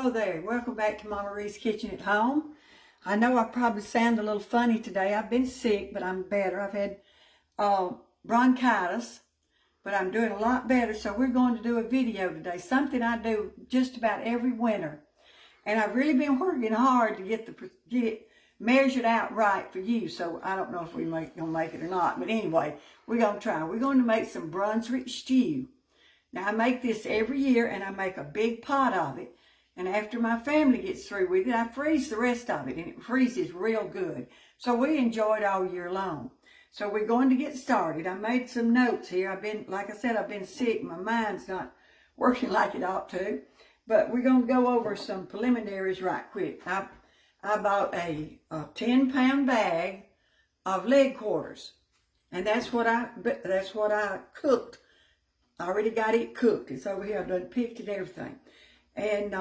Hello there. Welcome back to Mama Ree's Kitchen at Home. I know I probably sound a little funny today. I've been sick, but I'm better. I've had bronchitis, but I'm doing a lot better. So we're going to do a video today, something I do just about every winter. And I've really been working hard to get it measured out right for you. So I don't know if we're going to make it or not. But anyway, we're going to try. We're going to make some Brunswick stew. Now, I make this every year, and I make a big pot of it. And after my family gets through with it, I freeze the rest of it, and it freezes real good. So we enjoy it all year long. So we're going to get started. I made some notes here. Like I said, I've been sick. My mind's not working like it ought to. But we're going to go over some preliminaries right quick. I bought a 10-pound bag of leg quarters. And that's what I cooked. I already got it cooked. It's over here. I've done picked it, everything. And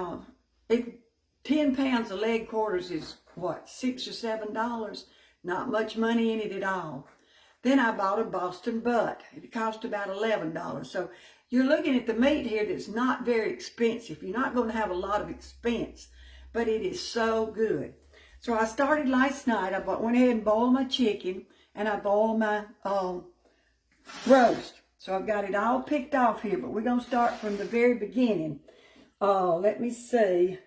10 pounds of leg quarters is what, $6 or $7? Not much money in it at all. Then I bought a Boston butt. It cost about $11. So you're looking at the meat here that's not very expensive. You're not going to have a lot of expense, but it is so good. So I started last night. I went ahead and boiled my chicken, and I boiled my roast. So I've got it all picked off here, but we're going to start from the very beginning. Let me see.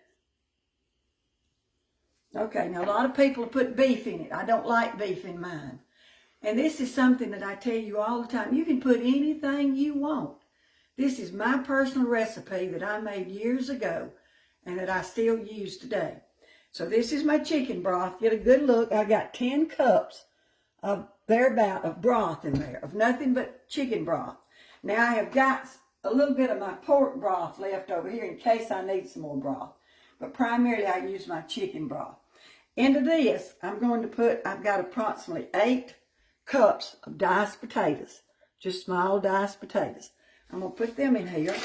Okay, now a lot of people put beef in it. I don't like beef in mine. And this is something that I tell you all the time. You can put anything you want. This is my personal recipe that I made years ago and that I still use today. So this is my chicken broth. Get a good look. I got 10 cups of thereabout of broth in there, of nothing but chicken broth. Now I have got a little bit of my pork broth left over here in case I need some more broth. But primarily I use my chicken broth. Into this, I've got approximately 8 cups of diced potatoes. Just small diced potatoes. I'm going to put them in here.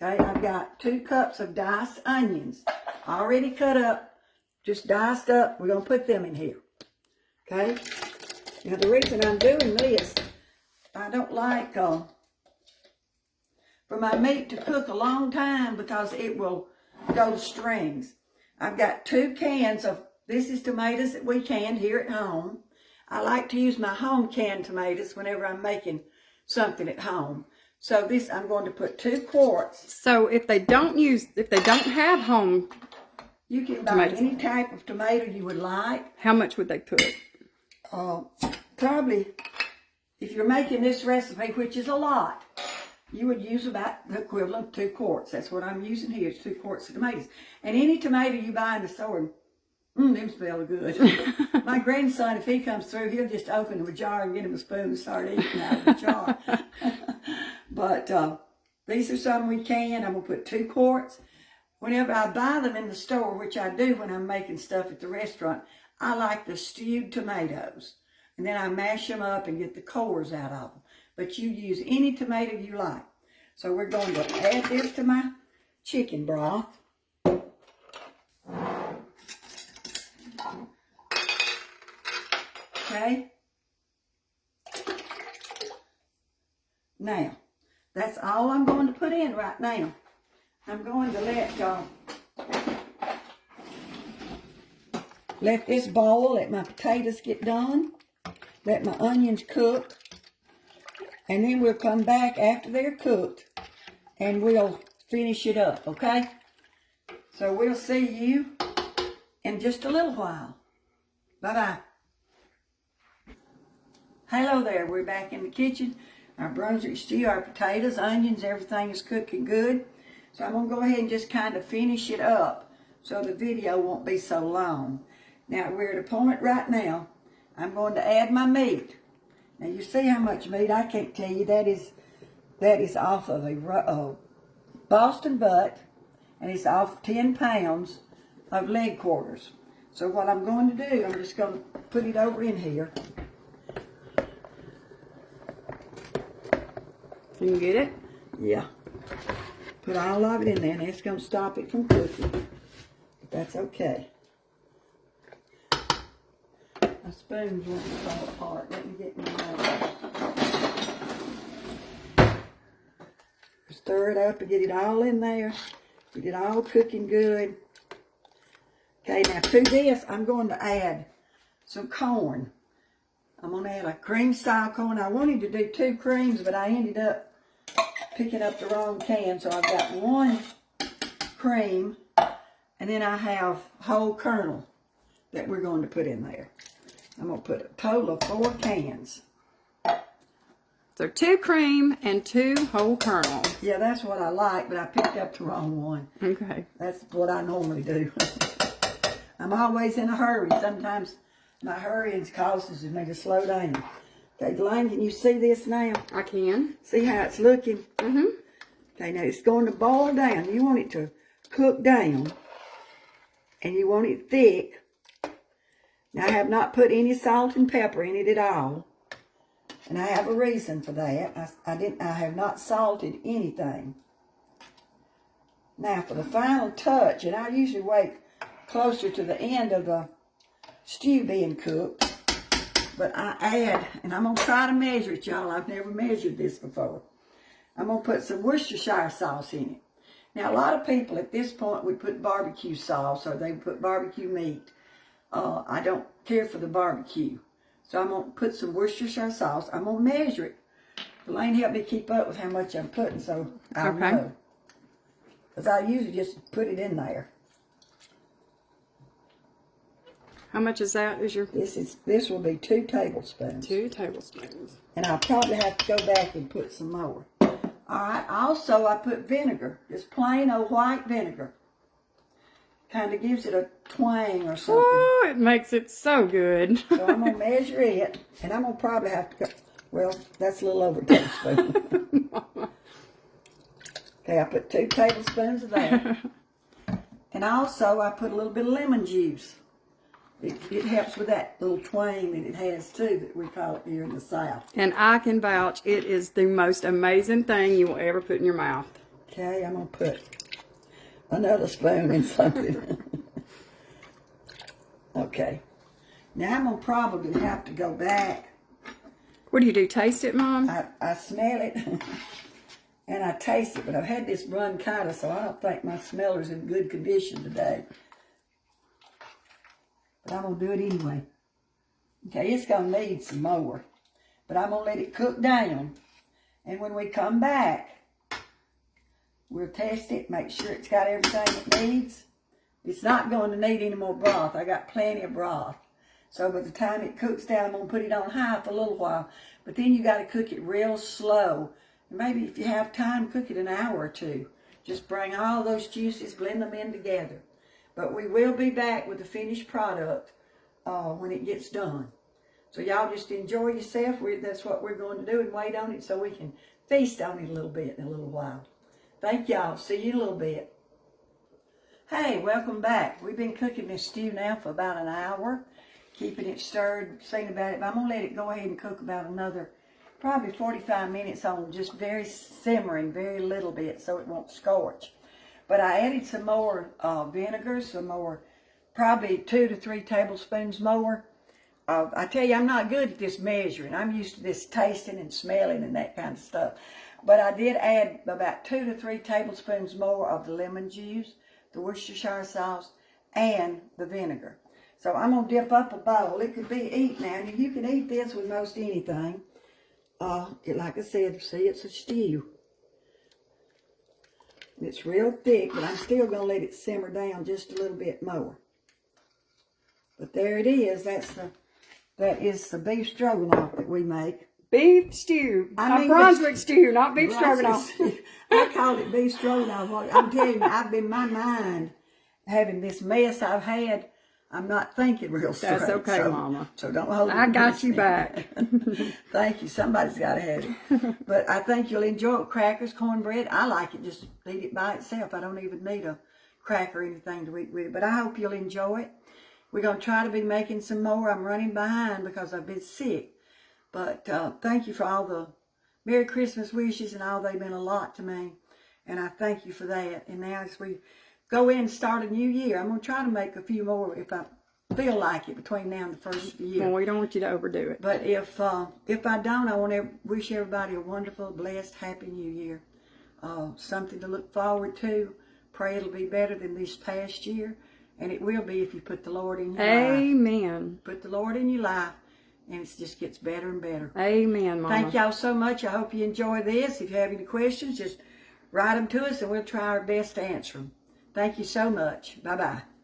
Okay, I've got 2 cups of diced onions. Already cut up, just diced up. We're going to put them in here. Okay, now the reason I'm doing this, I don't like for my meat to cook a long time because it will go to strings. I've got 2 cans of, this is tomatoes that we canned here at home. I like to use my home canned tomatoes whenever I'm making something at home. So this, I'm going to put 2 quarts. So if they don't have home, you can buy any type of tomato you would like. How much would they put? Probably, if you're making this recipe, which is a lot, you would use about the equivalent of 2 quarts. That's what I'm using here, is 2 quarts of tomatoes. And any tomato you buy in the store, them smell good. My grandson, if he comes through, he'll just open the jar and get him a spoon and start eating out of the jar. But these are some we can. I'm going to put 2 quarts. Whenever I buy them in the store, which I do when I'm making stuff at the restaurant, I like the stewed tomatoes. And then I mash them up and get the cores out of them. But you use any tomato you like. So we're going to add this to my chicken broth. Okay. Now, that's all I'm going to put in right now. I'm going to let this boil, let my potatoes get done, let my onions cook, and then we'll come back after they're cooked and we'll finish it up, okay? So we'll see you in just a little while. Bye-bye. Hello there, we're back in the kitchen. Our Brunswick stew, our potatoes, onions, everything is cooking good. So I'm going to go ahead and just kind of finish it up so the video won't be so long. Now we're at a point right now, I'm going to add my meat. Now you see how much meat, I can't tell you, that is off of a Boston butt, and it's off 10 pounds of leg quarters. So what I'm going to do, I'm just going to put it over in here. Can you get it? Yeah. Put all of it in there, and that's going to stop it from cooking. But that's okay. My spoon's wanting to fall apart. Let me get my Stir it up and get it all in there. Get it all cooking good. Okay, now to this, I'm going to add some corn. I'm going to add a cream style corn. I wanted to do 2 creams, but I ended up picking up the wrong can. So I've got 1 cream, and then I have whole kernel that we're going to put in there. I'm going to put a total of 4 cans. So 2 cream and 2 whole kernel. Yeah, that's what I like, but I picked up the wrong one. Okay. That's what I normally do. I'm always in a hurry. Sometimes my hurrying causes me to slow down. Okay, Delane, can you see this now? I can. See how it's looking? Mm-hmm. Okay, now it's going to boil down. You want it to cook down, and you want it thick. Now, I have not put any salt and pepper in it at all, and I have a reason for that. I have not salted anything. Now, for the final touch, and I usually wait closer to the end of the stew being cooked, but I add, and I'm going to try to measure it, y'all. I've never measured this before. I'm going to put some Worcestershire sauce in it. Now, a lot of people at this point would put barbecue sauce, or they would put barbecue meat. I don't care for the barbecue. So I'm going to put some Worcestershire sauce. I'm going to measure it. Delane helped me keep up with how much I'm putting, so I know. Because I usually just put it in there. How much is that? This will be 2 tablespoons. 2 tablespoons. And I'll probably have to go back and put some more. Alright, also I put vinegar. Just plain old white vinegar. Kind of gives it a twang or something. Oh, it makes it so good. So I'm going to measure it. And I'm going to probably have to go, well, that's a little over a tablespoon. Okay, I put 2 tablespoons of that. And also I put a little bit of lemon juice. It helps with that little twang that it has too, that we call it here in the South. And I can vouch, it is the most amazing thing you will ever put in your mouth. Okay, I'm going to put another spoon in something. Okay. Now I'm going to probably have to go back. What do? Taste it, Mom? I smell it and I taste it, but I've had this bronchitis, so I don't think my smeller's in good condition today. But I'm going to do it anyway. Okay, it's going to need some more. But I'm going to let it cook down. And when we come back, we'll test it, make sure it's got everything it needs. It's not going to need any more broth. I got plenty of broth. So by the time it cooks down, I'm going to put it on high for a little while. But then you got to cook it real slow. And maybe if you have time, cook it an hour or 2. Just bring all those juices, blend them in together. But we will be back with the finished product when it gets done. So y'all just enjoy yourself. That's what we're going to do, and wait on it so we can feast on it a little bit in a little while. Thank y'all. See you in a little bit. Hey, welcome back. We've been cooking this stew now for about an hour, keeping it stirred, seeing about it. But I'm going to let it go ahead and cook about another probably 45 minutes on just very simmering, very little bit, so it won't scorch. But I added some more vinegar, some more, probably 2 to 3 tablespoons more. I tell you, I'm not good at this measuring. I'm used to this tasting and smelling and that kind of stuff. But I did add about 2 to 3 tablespoons more of the lemon juice, the Worcestershire sauce, and the vinegar. So I'm going to dip up a bowl. It could be eaten now. And you can eat this with most anything. Like I said, see, it's a stew. It's real thick, but I'm still going to let it simmer down just a little bit more. But there it is. That is the beef stroganoff that we make. Beef stew. Brunswick stew, not beef stroganoff. I called it beef stroganoff. I'm telling you, I've been in my mind having this mess I've had. I'm not thinking real straight. That's okay, Mama. So don't hold it. I got you back. Thank you. Somebody's got to have it. But I think you'll enjoy it with crackers, cornbread. I like it. Just eat it by itself. I don't even need a cracker or anything to eat with it. But I hope you'll enjoy it. We're going to try to be making some more. I'm running behind because I've been sick. But thank you for all the Merry Christmas wishes and all. They've been a lot to me. And I thank you for that. And now as we go in and start a new year, I'm going to try to make a few more if I feel like it between now and the first of the year. Well, we don't want you to overdo it. But if I don't, I want to wish everybody a wonderful, blessed, happy new year. Something to look forward to. pray it'll be better than this past year. And it will be if you put the Lord in your life. Amen. Put the Lord in your life, and it just gets better and better. Amen, Mama. Thank y'all so much. I hope you enjoy this. If you have any questions, just write them to us, and we'll try our best to answer them. Thank you so much. Bye-bye.